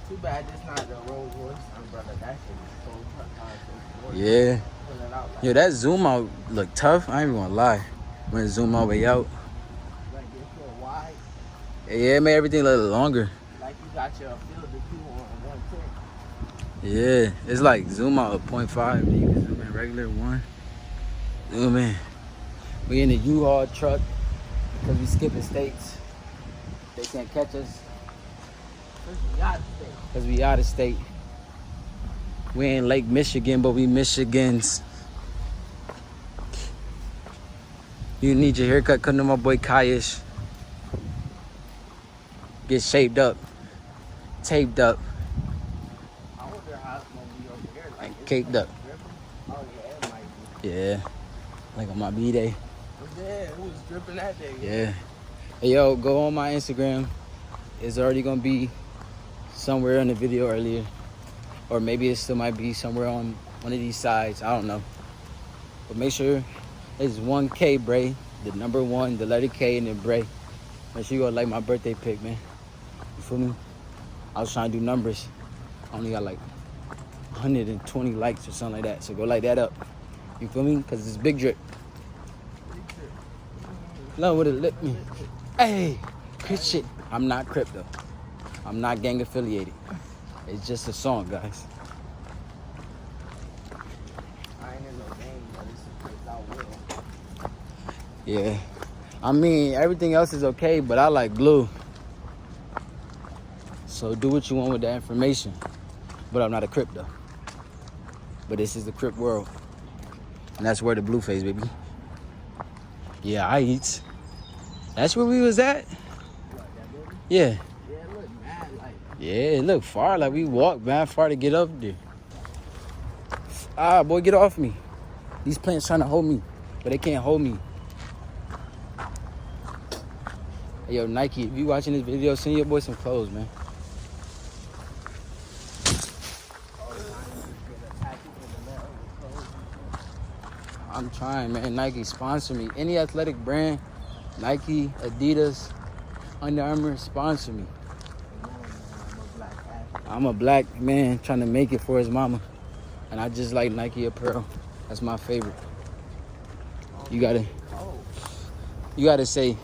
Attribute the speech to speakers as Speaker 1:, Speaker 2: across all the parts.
Speaker 1: Too bad it's not the Rolls Royce umbrella. That shit is so hard.
Speaker 2: Yeah.
Speaker 1: Pull it out like,
Speaker 2: Yo, that zoom out look tough. I ain't even gonna lie. When it zoom all the way out.
Speaker 1: like you feel wide.
Speaker 2: Yeah, it made everything a little longer.
Speaker 1: Like you got your field of view on 110.
Speaker 2: Yeah, it's like zoom out of 0.5. Then you can zoom in regular 1. Zoom in. We in the U-Haul truck because we skipping states. They can't catch us because we out of state. We in Lake Michigan, but we Michigans. You need your haircut, come to my boy Kaish. Get shaped up, taped up,
Speaker 1: I wonder how it's gonna be over here. Like,
Speaker 2: and caked up.
Speaker 1: oh yeah, it might be.
Speaker 2: Yeah, like on my B-Day.
Speaker 1: Yeah, it was dripping that day.
Speaker 2: Yeah. Hey, yo, go on my Instagram. It's already gonna be somewhere in the video earlier. Or maybe it still might be somewhere on one of these sides. I don't know. But make sure it's 1K Bray. The number 1, the letter K, and then Bray. Make sure you go like my birthday pic, man. You feel me? I was trying to do numbers. I only got like 120 likes or something like that. So go light that up. You feel me? Because it's big drip. Love would have lit me. Hey, Crip shit. I'm not Crip though. I'm not gang affiliated. It's just a song, guys.
Speaker 1: I ain't in no game, but it's a place I will.
Speaker 2: Yeah. I mean, everything else is okay, but I like blue. So do what you want with that information. But I'm not a Crip though. But this is the Crip world. And that's where the blue face, baby. Yeah, I eat. That's where we was at? Yeah.
Speaker 1: Yeah, it look mad like.
Speaker 2: Yeah, it looked far. Like we walked mad far to get up there. Ah, boy, get off me. These plants trying to hold me, but they can't hold me. Hey, yo, Nike, if you watching this video, send your boy some clothes, man. I'm trying, man. Nike sponsor me. Any athletic brand, Nike, Adidas, Under Armour, sponsor me. I'm a black man trying to make it for his mama. And I just like Nike apparel. That's my favorite. You gotta say,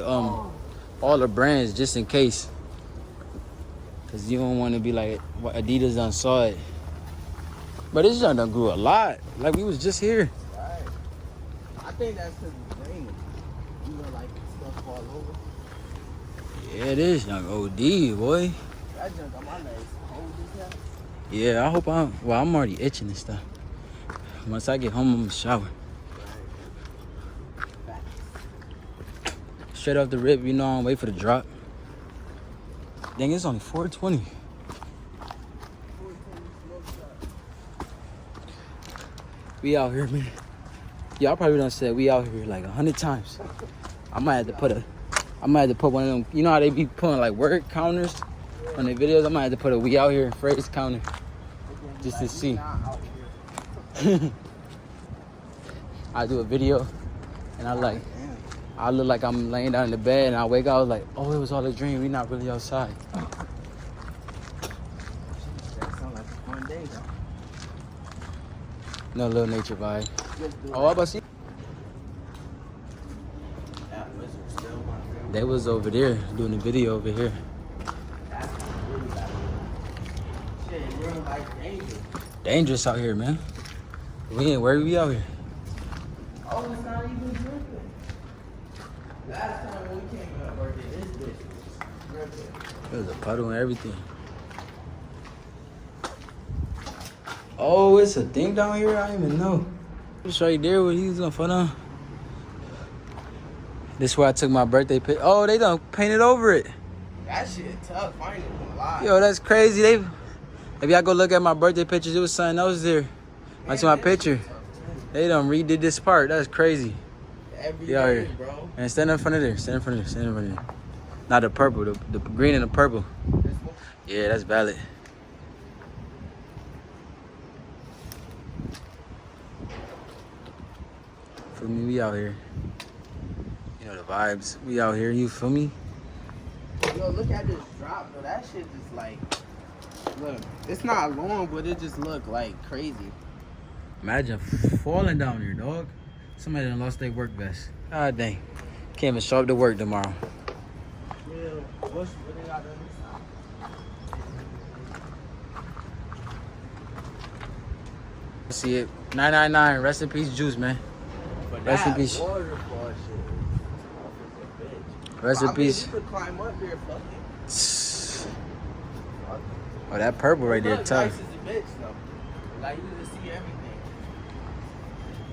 Speaker 2: all the brands just in case. Cause you don't want to be like, what, Adidas done saw it. But this done grew a lot. Like we was just here.
Speaker 1: Right. I think that's because it's raining. You know, like stuff fall over.
Speaker 2: Yeah, it is young OD, boy.
Speaker 1: That junk on my legs cold as hell.
Speaker 2: Yeah, I hope I'm already itching and stuff. Once I get home, I'm gonna shower. Straight off the rip, you know, I'm wait for the drop. Dang, it's only 4:20. We out here, man. Y'all probably done said we out here like 100 times. I might have to put one of them. You know how they be putting like word counters on their videos? I might have to put a "we out here" phrase counter just to see. I do a video and I look like I'm laying down in the bed and I wake up, I was like, oh, it was all a dream. We not really outside.
Speaker 1: That sound like a fun day, though.
Speaker 2: No little nature vibe. Oh, I about to see.
Speaker 1: That wizard still my favorite.
Speaker 2: They was over there doing a video over here.
Speaker 1: That's really like shit, real like dangerous.
Speaker 2: Dangerous out here, man. We ain't where we out here.
Speaker 1: Oh, it's not even dripping. Last time when we came to work, this bitch was dripping.
Speaker 2: There's a puddle and everything. Oh, it's a thing down here? I didn't even know. It's right there where he was gonna fall down. This is where I took my birthday pic. Oh, they done painted over it.
Speaker 1: That shit tough. I ain't even gonna lie.
Speaker 2: Yo, that's crazy. If y'all go look at my birthday pictures, it was something else there. I see my picture. They done redid this part. That's crazy.
Speaker 1: Every
Speaker 2: Get out
Speaker 1: day,
Speaker 2: here.
Speaker 1: bro.
Speaker 2: And stand in front of there. Stand in front of there. Stand in front of there. Not the purple. The green and the purple.
Speaker 1: This one?
Speaker 2: Yeah, that's valid. For me, we out here. You know the vibes. We out here. You feel me?
Speaker 1: Yo, Yo, look at this drop, though. That shit just like, look, it's not long, but it just look like crazy.
Speaker 2: Imagine falling down here, dog. Somebody done lost their work vest. God dang. Can't even show up to work tomorrow.
Speaker 1: Yeah, what they got on this side?
Speaker 2: See it. 999. Rest in peace, Juice, man.
Speaker 1: But
Speaker 2: Rest in
Speaker 1: that
Speaker 2: peace.
Speaker 1: waterfall shit is a bitch.
Speaker 2: Rest
Speaker 1: I
Speaker 2: in
Speaker 1: mean,
Speaker 2: peace.
Speaker 1: you could climb up here, fuck it.
Speaker 2: Oh, that purple right there,
Speaker 1: Look,
Speaker 2: tough.
Speaker 1: nice as a bitch, though. Like, you can see everything.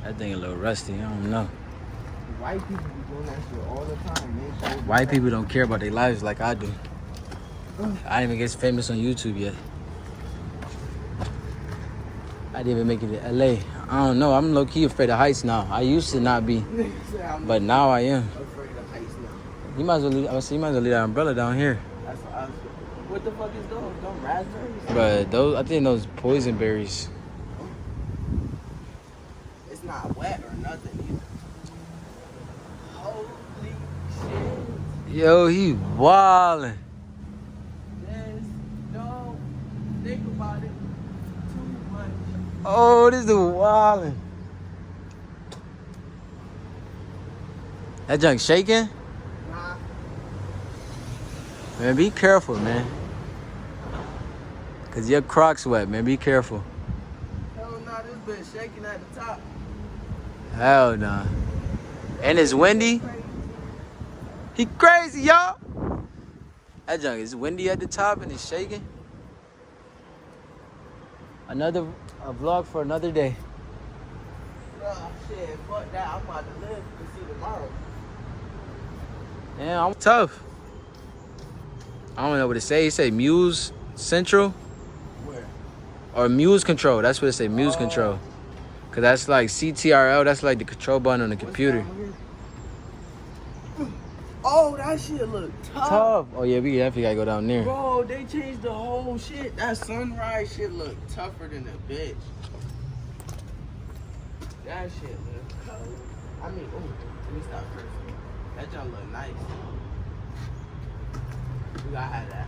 Speaker 2: That thing a little rusty. I don't know.
Speaker 1: White people be doing that shit all the time. They show
Speaker 2: White people don't care about their lives like I do. I didn't even get famous on YouTube yet. I didn't even make it to LA. I don't know. I'm low-key afraid of heights now. I used to not be, but now I am.
Speaker 1: afraid of heights now.
Speaker 2: You might as well leave, you might as well leave that umbrella down here.
Speaker 1: That's what I was. What the fuck is those? Those raspberries?
Speaker 2: But those, I think those poison berries.
Speaker 1: It's not wet or nothing either. Holy shit.
Speaker 2: Yo, he wildin'.
Speaker 1: Just don't think about it too much.
Speaker 2: Oh, this is wildin'. That junk shaking?
Speaker 1: Nah.
Speaker 2: Man, be careful, man. Cause your Crocs wet, man. Be careful.
Speaker 1: Hell nah, this bitch shaking at the top.
Speaker 2: Hell nah. And it's windy. He crazy, y'all. That junk is windy at the top and it's shaking. Another vlog for another day.
Speaker 1: Oh shit, fuck that. I'm about to live to see tomorrow.
Speaker 2: Yeah, I'm tough. I don't know what it say. It say Muse Central
Speaker 1: Where?
Speaker 2: or Muse Control. That's what it say, Muse
Speaker 1: Oh.
Speaker 2: Control. Cause that's like CTRL. That's like the control button on the computer.
Speaker 1: Oh, that shit look tough.
Speaker 2: Tough. Oh yeah, we definitely gotta go down there.
Speaker 1: Bro, they changed the whole shit. That sunrise shit look tougher than a bitch. That shit look tough. I mean, oh, let me stop first. That junk look nice. We gotta have that.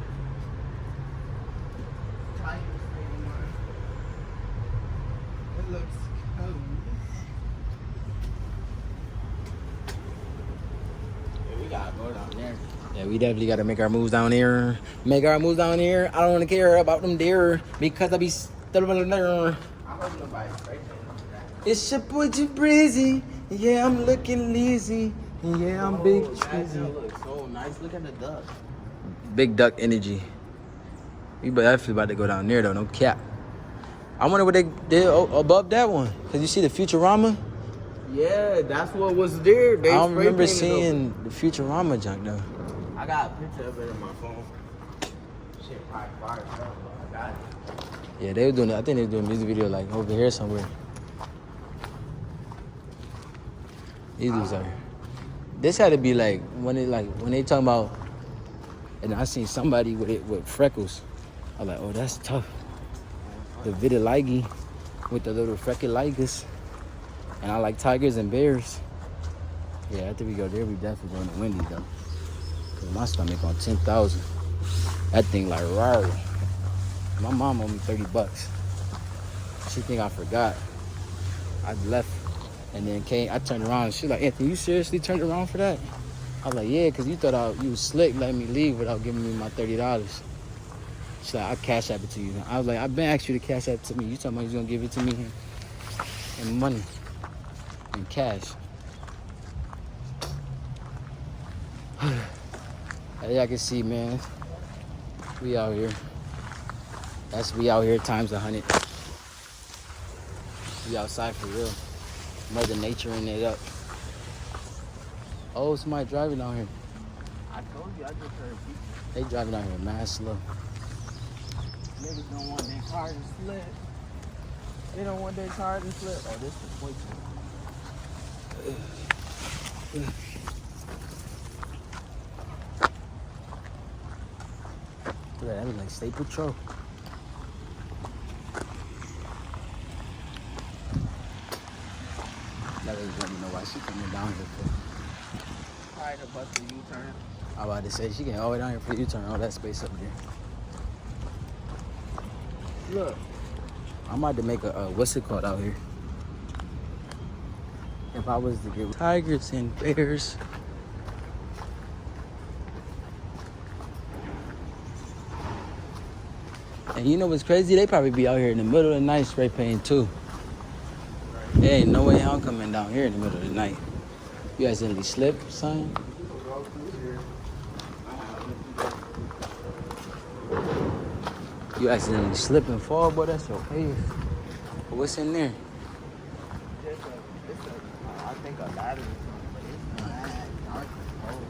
Speaker 1: It looks cool. Yeah, we gotta go down there.
Speaker 2: Yeah, we definitely gotta make our moves down here. Make our moves down here. I don't wanna care about them there because I be still there.
Speaker 1: I hope nobody's right there.
Speaker 2: It's your boy Too Breezy. Yeah, I'm looking lazy. Yeah, I'm big
Speaker 1: That
Speaker 2: cheesy.
Speaker 1: junk looks so nice. Look at the duck.
Speaker 2: Big duck energy. We definitely about to go down there though, no cap. I wonder what they did above that one. Cause you see the Futurama?
Speaker 1: Yeah, that's what was there. They
Speaker 2: I don't
Speaker 1: spray
Speaker 2: remember
Speaker 1: painted
Speaker 2: seeing the Futurama junk though.
Speaker 1: over. I got a picture of it in my phone. Shit, probably fire, bro. I got it.
Speaker 2: Yeah, they were doing. I think they were doing a music video like over here somewhere. These dudes are. This had to be like when they talking about. And I seen somebody with freckles. I was like, oh, that's tough. The vitiligo with the little freckle ligers. And I like tigers and bears. Yeah, after we go there, we definitely going to Wendy's though. Cause my stomach on 10,000. That thing like rawr. My mom owed me $30. She think I forgot. I left and then came. I turned around and she like, Anthony, you seriously turned around for that? I was like, yeah, cause you thought you was slick letting me leave without giving me my $30. She's like, I'll cash app it to you. I was like, I've been asking you to cash app it to me. You talking about you gonna give it to me in money, in cash. As y'all can see, man, we out here. We out here times 100. We outside for real. Mother Nature in it up. Oh, somebody driving down here.
Speaker 1: I told you, I just heard people.
Speaker 2: They driving down here mad slow.
Speaker 1: Niggas don't want their car to slip. They don't want their car to slip. Oh, this is poison.
Speaker 2: Look at that, look like State Patrol. That lady let me know why she coming down here for.
Speaker 1: Try to bust a U-turn.
Speaker 2: I'm about to say, she came all the way down here for U-turn, all that space up there.
Speaker 1: Look.
Speaker 2: I'm about to make a what's it called out here? If I was to get tigers and bears. And you know what's crazy? They probably be out here in the middle of the night spray painting too. There ain't no way I'm coming down here in the middle of the night. You accidentally slip, son? You accidentally slip and fall, boy, that's your face. But what's in there?
Speaker 1: I think a ladder or something, but it's mad dark and cold.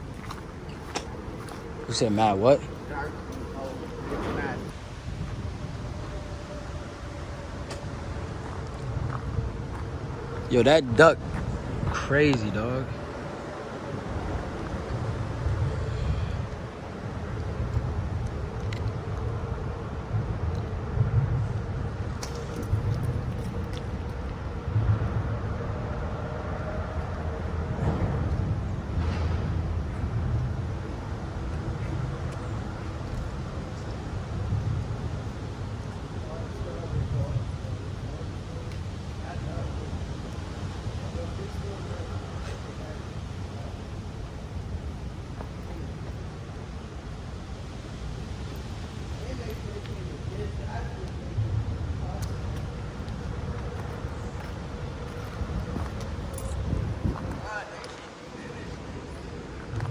Speaker 2: You said mad what?
Speaker 1: Dark and cold. It's mad.
Speaker 2: Yo, that duck, crazy, dog.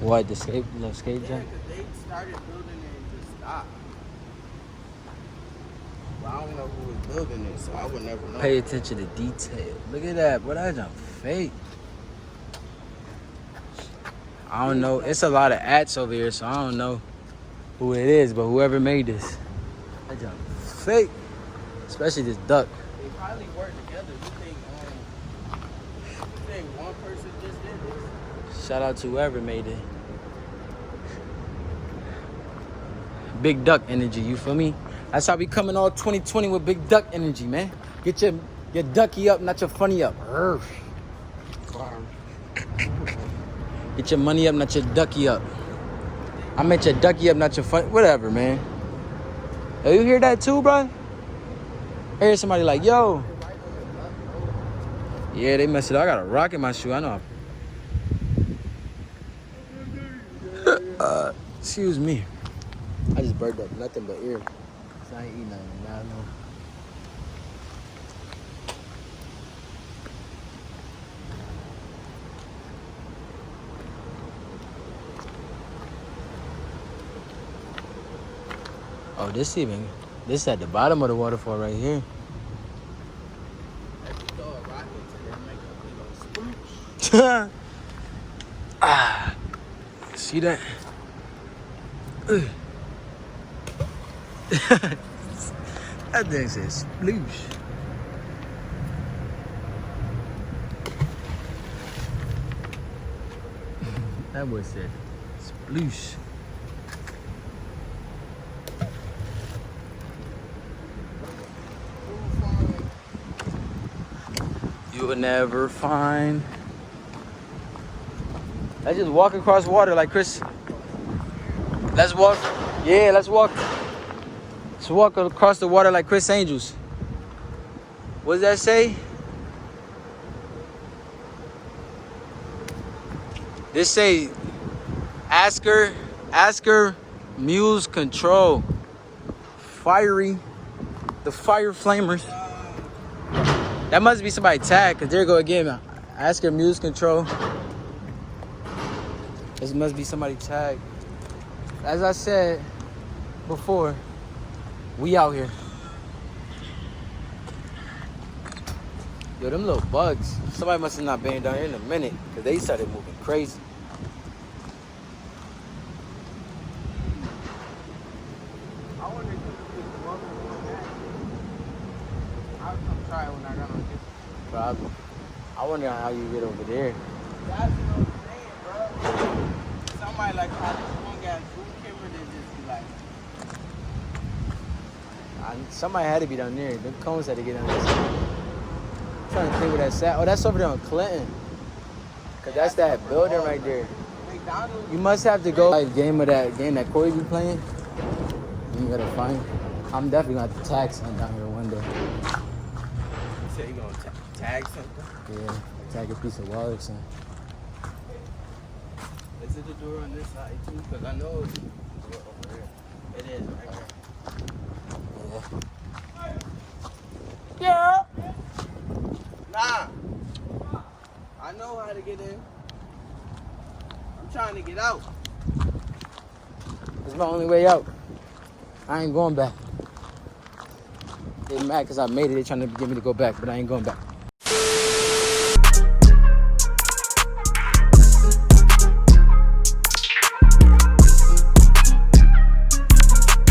Speaker 2: What, the skate jump?
Speaker 1: Yeah, because they started building it and just stopped. Well, I don't know who was building it, so I would never know.
Speaker 2: Pay attention to detail. Look at that, boy, that jump fake. I don't know. It's a lot of ats over here, so I don't know who it is, but whoever made this, that jump fake. Especially this duck.
Speaker 1: They probably work together. You think one person just did this?
Speaker 2: Shout out to whoever made it. Big duck energy, you feel me? That's how we coming all 2020 with big duck energy, man. Get your ducky up, not your funny up. Get your money up, not your ducky up. I meant your ducky up, not your fun. Whatever, man. Hey, you hear that too, bro? I hear somebody like, yo. Yeah, they messed it up. I got a rock in my shoe. I know. Excuse me. I just burped up nothing but air. So I ain't eating nothing. Now I know. Oh, this at the bottom of the waterfall right here.
Speaker 1: If you throw a rock into there, make a big old sploosh.
Speaker 2: See that? That thing says sploosh. That boy said sploosh. You will never find. Let's just walk across water like Chris. Let's walk. Yeah, let's walk. Let's walk across the water like Chris Angels. What does that say? This say, ask her, Muse Control. Fiery, the Fire Flamers. That must be somebody tagged, because there you go again. Ask her Muse Control. This must be somebody tagged. As I said before, we out here. Yo, them little bugs. Somebody must have not been down here in a minute, because they started moving crazy.
Speaker 1: I wonder if you could walk on that. I'll come try it when I got on this.
Speaker 2: Probably. I wonder how you get over there.
Speaker 1: That's what I'm saying, bro. Somebody like how this one guy's boot camera, they just be like,
Speaker 2: Somebody had to be down there. Them cones had to get down there. I'm trying to think where that's at. Oh, that's over there on Clinton. Because that's that building right there.
Speaker 1: they McDonald's.
Speaker 2: You must have to go like game that Corey be playing. You gotta find. I'm definitely gonna have to tag something down here one day.
Speaker 1: You say you gonna tag something?
Speaker 2: Yeah, tag a piece of wall or something.
Speaker 1: Is it the door on this side too? Because I know it's the door over here. It is right here.
Speaker 2: Yeah.
Speaker 1: Nah. I know how to get in. I'm trying to get out.
Speaker 2: It's my only way out. I ain't going back. They mad because I made it. They trying to get me to go back, but I ain't going back.